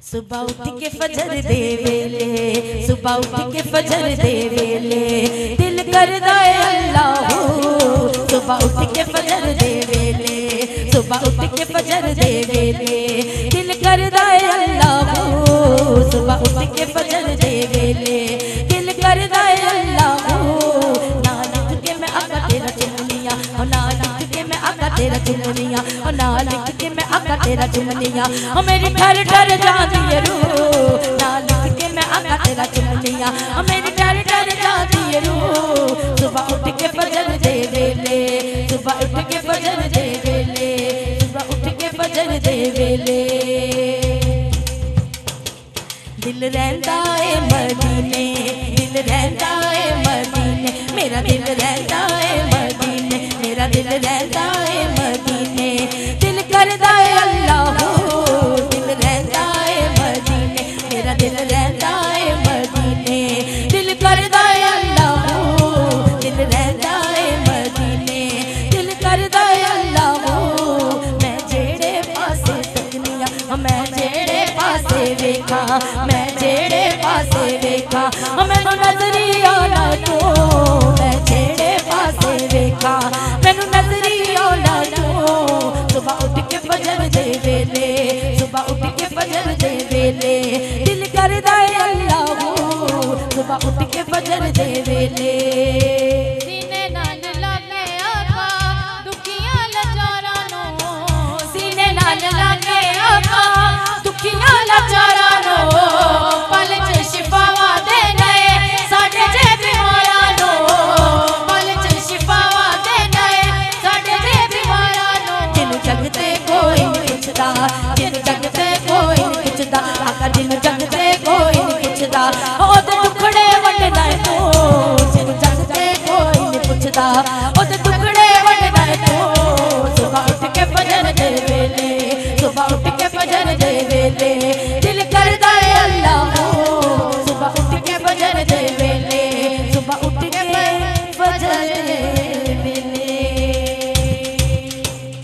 सुबह उठ के फजर दे वेले, सुबह उठ के फजर दे वेले दिल करदा है अल्लाह। सुबह उठ के फजर दे वेले, सुबह उठ के फजर दे वेले दिल करदा है अल्लाह। सुबह उठ के फजर दे वेले दिल करदा है अल्लाह। ना लिख के मैं आका तेरा चुमनिया, ना लिख के मैं आका तेरा चुमनिया, ना लिख के मैं आका तेरा चुमनिया। मेरी ठर ठर जाती है रूह, ना लिख के मैं आका तेरा चुमनिया। मेरी ठर ठर जाती है रूह। सुबह उठ के फजर दे वेले, सुबह उठ के फजर दे वेले, सुबह उठ के फजर दे वेले दिल रहता है मदीने, दिल रहता है मदीने, मेरा दिल रहता है मदीने, मेरा दिल रहता है मदीने। दिल करदा है अल्लाह, दिल रहता है मदीने, मेरा दिल रहता है मदीने। दिल करदा है अल्लाह, दिल रहता है मदीने, दिल करदा है अल्लाह। मैं जेड़े पासे तकनिया, मैं जेड़े पासे वेखा, मैं जेड़े पासे वेखा मैनू नजरी आना तू। मैं जेड़े पासे वेखा मैनू नजरी आना तू। सुबह उठ के फजर दे वेले, सुबह उठ के फजर दे वेले दिल करदा है अल्लाह। सुबह उठ के फजर दे वेले सीने नाल लागे आका दुखियां लाचारां नूं, सीने नाल लागे आका दुखियां लाचारां